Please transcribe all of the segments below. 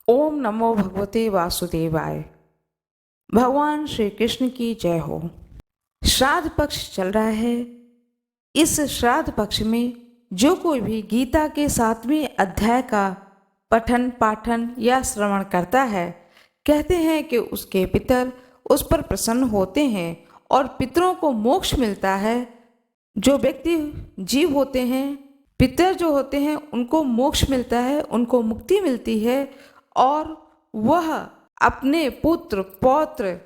ओम नमो भगवते वासुदेवाय। भगवान श्री कृष्ण की जय हो। श्राद्ध पक्ष चल रहा है। इस श्राद्ध पक्ष में जो कोई भी गीता के 7वें अध्याय का पठन पाठन या श्रवण करता है, कहते हैं कि उसके पितर उस पर प्रसन्न होते हैं और पितरों को मोक्ष मिलता है। जो व्यक्ति जीव होते हैं, पितर जो होते हैं, उनको मोक्ष मिलता है, उनको मुक्ति मिलती है और वह अपने पुत्र पौत्र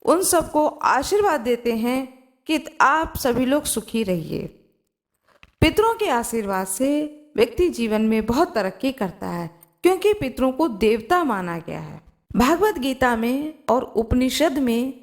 उन सबको आशीर्वाद देते हैं कि आप सभी लोग सुखी रहिए। पितरों के आशीर्वाद से व्यक्ति जीवन में बहुत तरक्की करता है, क्योंकि पितरों को देवता माना गया है। भागवत गीता में और उपनिषद में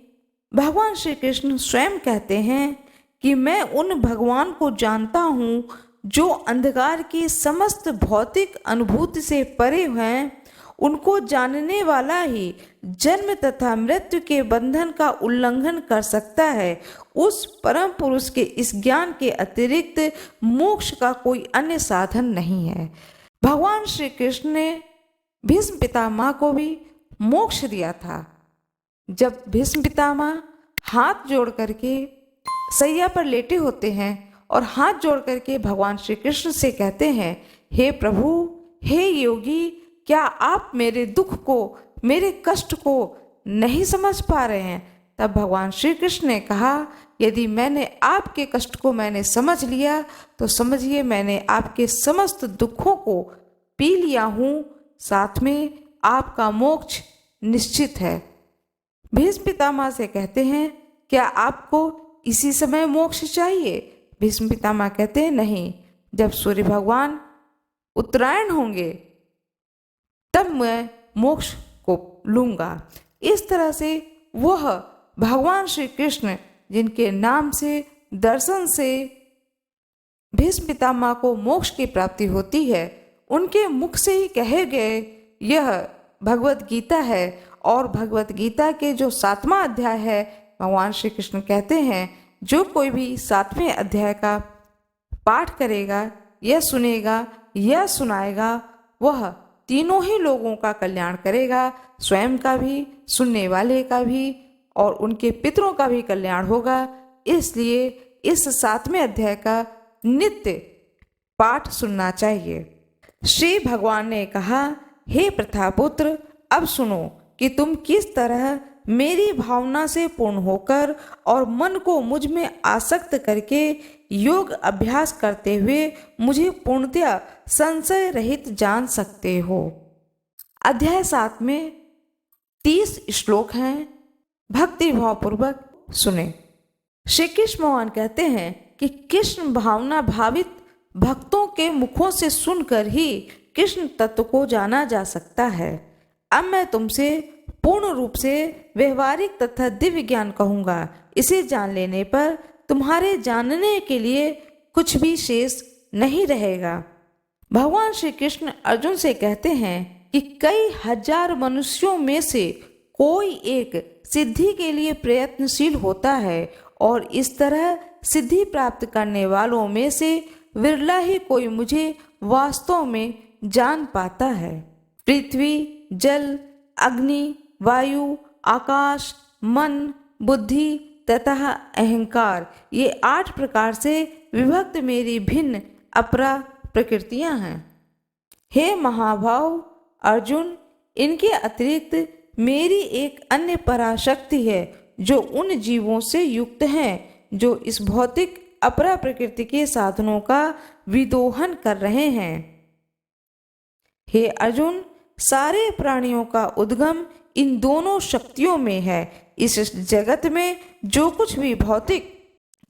भगवान श्री कृष्ण स्वयं कहते हैं कि मैं उन भगवान को जानता हूँ जो अंधकार की समस्त भौतिक अनुभूति से परे हैं। उनको जानने वाला ही जन्म तथा मृत्यु के बंधन का उल्लंघन कर सकता है। उस परम पुरुष के इस ज्ञान के अतिरिक्त मोक्ष का कोई अन्य साधन नहीं है। भगवान श्री कृष्ण ने भीष्म पितामह को भी मोक्ष दिया था। जब भीष्म पितामह हाथ जोड़ करके सैया पर लेटे होते हैं और हाथ जोड़ करके भगवान श्री कृष्ण से कहते हैं, हे प्रभु, हे योगी, क्या आप मेरे दुख को, मेरे कष्ट को नहीं समझ पा रहे हैं? तब भगवान श्री कृष्ण ने कहा, यदि मैंने आपके कष्ट को मैंने समझ लिया तो समझिए मैंने आपके समस्त दुखों को पी लिया हूँ, साथ में आपका मोक्ष निश्चित है। भीष्म पितामह से कहते हैं, क्या आपको इसी समय मोक्ष चाहिए? भीष्म पितामह कहते हैं, नहीं, जब सूर्य भगवान उत्तरायण होंगे तब मैं मोक्ष को लूंगा। इस तरह से वह भगवान श्री कृष्ण, जिनके नाम से, दर्शन से भीष्म पितामह को मोक्ष की प्राप्ति होती है, उनके मुख से ही कहे गए यह भगवत गीता है। और भगवत गीता के जो 7वां अध्याय है, भगवान श्री कृष्ण कहते हैं, जो कोई भी 7वें अध्याय का पाठ करेगा या सुनेगा या सुनाएगा, वह तीनों ही लोगों का कल्याण करेगा, स्वयं का भी, सुनने वाले का भी और उनके पितरों का भी कल्याण होगा। इसलिए इस 7वें अध्याय का नित्य पाठ सुनना चाहिए। श्री भगवान ने कहा, हे प्रथापुत्र, अब सुनो कि तुम किस तरह मेरी भावना से पूर्ण होकर और मन को मुझ में आसक्त करके योग अभ्यास करते हुए मुझे पूर्णतया संशय रहित जान सकते हो। अध्याय 7 में 30 श्लोक हैं, भक्ति भावपूर्वक सुने। श्री कृष्ण भगवान कहते हैं कि कृष्ण भावना भावित भक्तों के मुखों से सुनकर ही कृष्ण तत्व को जाना जा सकता है। अब मैं तुमसे पूर्ण रूप से व्यवहारिक तथा दिव्य ज्ञान कहूँगा। इसे जान लेने पर तुम्हारे जानने के लिए कुछ भी शेष नहीं रहेगा। भगवान श्री कृष्ण अर्जुन से कहते हैं कि कई हजार मनुष्यों में से कोई एक सिद्धि के लिए प्रयत्नशील होता है और इस तरह सिद्धि प्राप्त करने वालों में से विरला ही कोई मुझे वास्तव में जान पाता है। पृथ्वी, जल, अग्नि, वायु, आकाश, मन, बुद्धि तथा अहंकार, ये 8 प्रकार से विभक्त मेरी भिन्न अपरा प्रकृतियां हैं। हे महाभाव अर्जुन, इनके अतिरिक्त मेरी एक अन्य पराशक्ति है जो उन जीवों से युक्त हैं जो इस भौतिक अपरा प्रकृति के साधनों का विदोहन कर रहे हैं। हे अर्जुन, सारे प्राणियों का उद्गम इन दोनों शक्तियों में है। इस जगत में जो कुछ भी भौतिक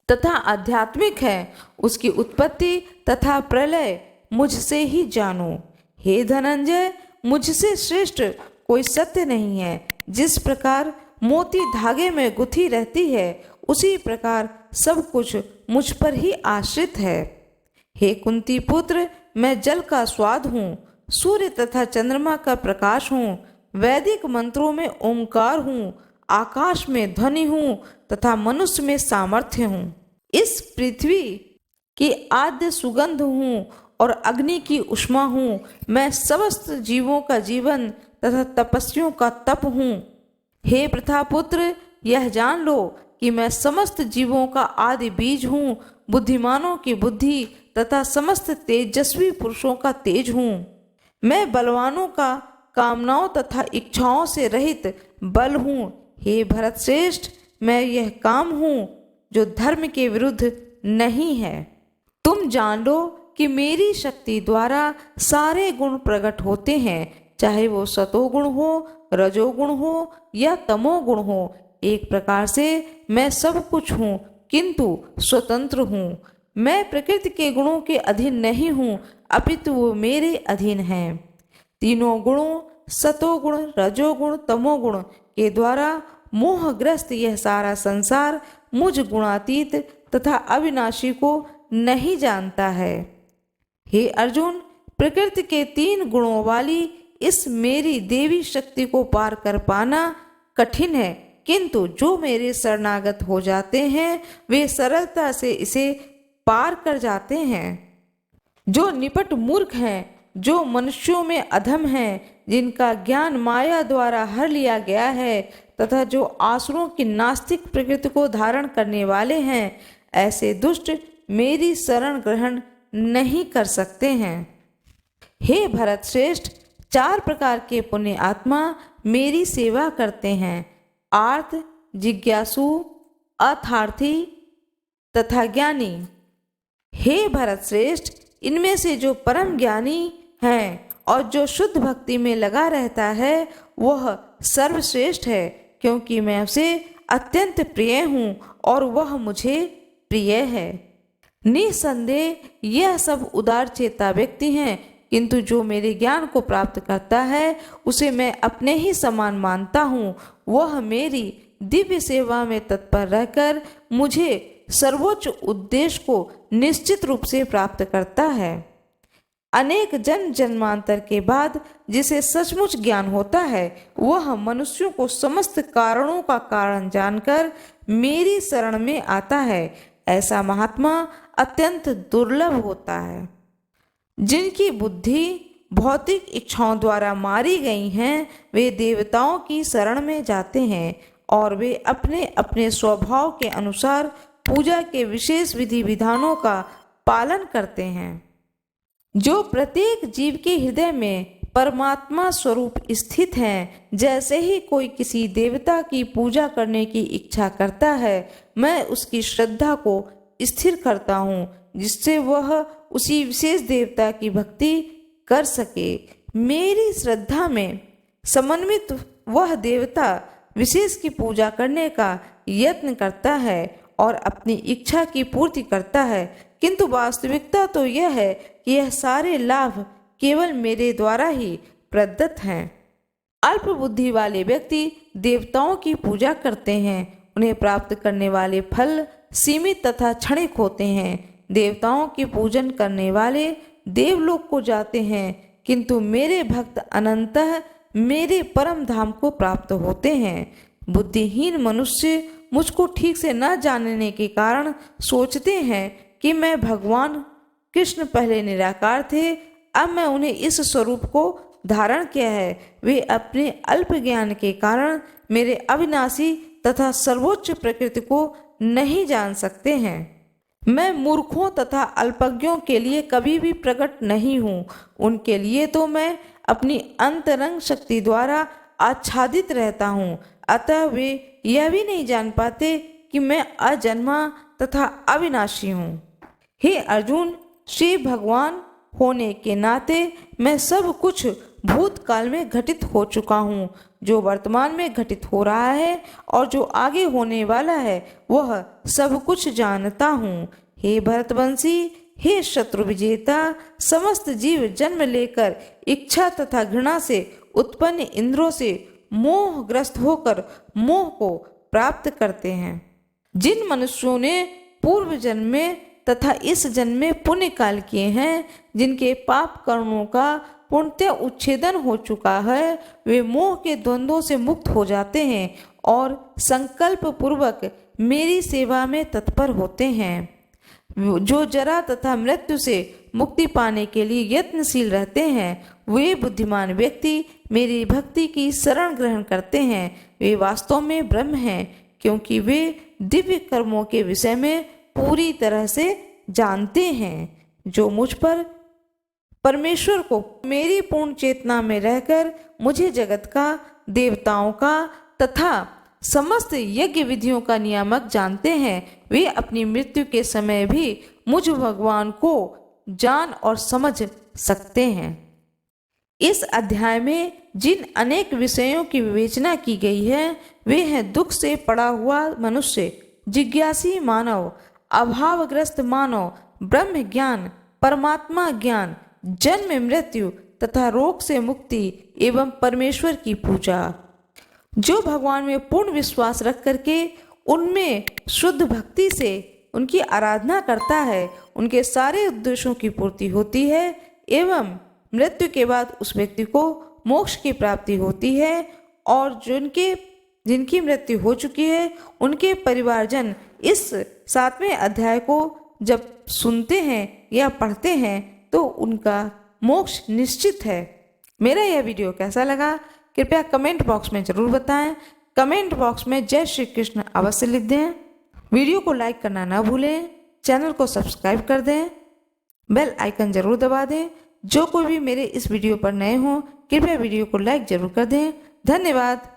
तथा आध्यात्मिक है, उसकी उत्पत्ति तथा प्रलय मुझसे ही जानो। हे धनंजय, मुझसे श्रेष्ठ कोई सत्य नहीं है। जिस प्रकार मोती धागे में गुथी रहती है, उसी प्रकार सब कुछ मुझ पर ही आश्रित है। हे कुंती पुत्र, मैं जल का स्वाद हूँ, सूर्य तथा चंद्रमा का प्रकाश हूँ, वैदिक मंत्रों में ओंकार हूँ, आकाश में ध्वनि हूँ तथा मनुष्य में सामर्थ्य हूँ। इस पृथ्वी की आद्य सुगंध हूँ और अग्नि की उष्मा हूँ। मैं समस्त जीवों का जीवन तथा तपस्वियों का तप हूँ। हे प्रथापुत्र, यह जान लो कि मैं समस्त जीवों का आदि बीज हूँ, बुद्धिमानों की बुद्धि तथा समस्त तेजस्वी पुरुषों का तेज हूँ। मैं बलवानों का कामनाओं तथा इच्छाओं से रहित बल हूँ। हे भरत श्रेष्ठ, मैं यह काम हूँ जो धर्म के विरुद्ध नहीं है। तुम जान लो कि मेरी शक्ति द्वारा सारे गुण प्रकट होते हैं, चाहे वो सतोगुण हो, रजोगुण हो या तमोगुण हो। एक प्रकार से मैं सब कुछ हूँ, किंतु स्वतंत्र हूँ। मैं प्रकृति के गुणों के अधीन नहीं हूँ, अपितु वो मेरे अधीन हैं। तीनों गुणों सतोगुण, रजोगुण, तमोगुण के द्वारा मोहग्रस्त यह सारा संसार मुझ गुणातीत तथा अविनाशी को नहीं जानता है। हे अर्जुन, प्रकृति के 3 गुणों वाली इस मेरी देवी शक्ति को पार कर पाना कठिन है, किंतु जो मेरे शरणागत हो जाते हैं वे सरलता से इसे पार कर जाते हैं। जो निपट मूर्ख हैं, जो मनुष्यों में अधम हैं, जिनका ज्ञान माया द्वारा हर लिया गया है तथा जो आसुरों की नास्तिक प्रकृति को धारण करने वाले हैं, ऐसे दुष्ट मेरी शरण ग्रहण नहीं कर सकते हैं। हे भरत श्रेष्ठ, 4 प्रकार के पुण्य आत्मा मेरी सेवा करते हैं, आर्त, जिज्ञासु, अर्थार्थी तथा ज्ञानी। हे भरत श्रेष्ठ, इनमें से जो परम ज्ञानी है और जो शुद्ध भक्ति में लगा रहता है वह सर्वश्रेष्ठ है, क्योंकि मैं उसे अत्यंत प्रिय हूँ और वह मुझे प्रिय है। निसंदेह यह सब उदार चेता व्यक्ति हैं, किंतु जो मेरे ज्ञान को प्राप्त करता है उसे मैं अपने ही समान मानता हूँ। वह मेरी दिव्य सेवा में तत्पर रहकर मुझे सर्वोच्च उद्देश्य को निश्चित रूप से प्राप्त करता है। अनेक जन्म जन्मांतर के बाद जिसे सचमुच ज्ञान होता है वह मनुष्यों को समस्त कारणों का कारण जानकर मेरी शरण में आता है। ऐसा महात्मा अत्यंत दुर्लभ होता है। जिनकी बुद्धि भौतिक इच्छाओं द्वारा मारी गई हैं वे देवताओं की शरण में जाते हैं और वे अपने अपने स्वभाव के अनुसार पूजा के विशेष विधि विधानों का पालन करते हैं। जो प्रत्येक जीव के हृदय में परमात्मा स्वरूप स्थित हैं, जैसे ही कोई किसी देवता की पूजा करने की इच्छा करता है मैं उसकी श्रद्धा को स्थिर करता हूँ, जिससे वह उसी विशेष देवता की भक्ति कर सके। मेरी श्रद्धा में समन्वित वह देवता विशेष की पूजा करने का यत्न करता है और अपनी इच्छा की पूर्ति करता है, किंतु वास्तविकता तो यह है कि यह सारे लाभ केवल मेरे द्वारा ही प्रदत्त हैं। अल्प बुद्धि वाले व्यक्ति देवताओं की पूजा करते हैं, उन्हें प्राप्त करने वाले फल सीमित तथा क्षणिक होते हैं। देवताओं की पूजन करने वाले देवलोक को जाते हैं, किंतु मेरे भक्त अनंतः मेरे परम धाम को प्राप्त होते हैं। बुद्धिहीन मनुष्य मुझको ठीक से न जानने के कारण सोचते हैं कि मैं भगवान कृष्ण पहले निराकार थे, अब मैं उन्हें इस स्वरूप को धारण किया है। वे अपने अल्प ज्ञान के कारण मेरे अविनाशी तथा सर्वोच्च प्रकृति को नहीं जान सकते हैं। मैं मूर्खों तथा अल्पज्ञों के लिए कभी भी प्रकट नहीं हूँ, उनके लिए तो मैं अपनी अंतरंग शक्ति द्वारा आच्छादित रहता हूँ। अतः वे यह भी नहीं जान पाते कि मैं अजन्मा तथा अविनाशी हूँ। हे अर्जुन, श्री भगवान होने के नाते मैं सब कुछ भूतकाल में घटित हो चुका हूँ। जो वर्तमान में घटित हो रहा है और जो आगे होने वाला है वह सब कुछ जानता हूँ। हे भरतवंशी, हे शत्रु विजेता, समस्त जीव जन्म लेकर इच्छा तथा घृणा से उत्पन्न इंद्रों से मोहग्रस्त होकर मोह को प्राप्त करते हैं। जिन मनुष्यों ने पूर्व जन्म में तथा इस जन्म में पुण्य काल किए हैं, जिनके पाप कर्मों का पूर्णतः उच्छेदन हो चुका है, वे मोह के द्वंद्वों से मुक्त हो जाते हैं और संकल्प पूर्वक मेरी सेवा में तत्पर होते हैं। जो जरा तथा मृत्यु से मुक्ति पाने के लिए यत्नशील रहते हैं, वे बुद्धिमान व्यक्ति मेरी भक्ति की शरण ग्रहण करते हैं। वे वास्तव में ब्रह्म हैं, क्योंकि वे दिव्य कर्मों के विषय में पूरी तरह से जानते हैं। जो मुझ पर परमेश्वर को मेरी पूर्ण चेतना में रहकर मुझे जगत का, देवताओं का तथा समस्त यज्ञ विधियों का नियामक जानते हैं, वे अपनी मृत्यु के समय भी मुझ भगवान को जान और समझ सकते हैं। इस अध्याय में जिन अनेक विषयों की विवेचना की गई है वे हैं दुख से पड़ा हुआ मनुष्य, जिज्ञासी मानव, अभावग्रस्त मानव, ब्रह्म ज्ञान, परमात्मा ज्ञान, जन्म मृत्यु तथा रोग से मुक्ति एवं परमेश्वर की पूजा। जो भगवान में पूर्ण विश्वास रख करके उनमें शुद्ध भक्ति से उनकी आराधना करता है, उनके सारे उद्देश्यों की पूर्ति होती है एवं मृत्यु के बाद उस व्यक्ति को मोक्ष की प्राप्ति होती है। और जिनकी मृत्यु हो चुकी है उनके परिवारजन इस 7वें अध्याय को जब सुनते हैं या पढ़ते हैं तो उनका मोक्ष निश्चित है। मेरा यह वीडियो कैसा लगा कृपया कमेंट बॉक्स में जरूर बताएं। कमेंट बॉक्स में जय श्री कृष्ण अवश्य लिख दें। वीडियो को लाइक करना ना भूलें, चैनल को सब्सक्राइब कर दें, बेल आइकन जरूर दबा दें। जो कोई भी मेरे इस वीडियो पर नए हों कृपया वीडियो को लाइक जरूर कर दें। धन्यवाद।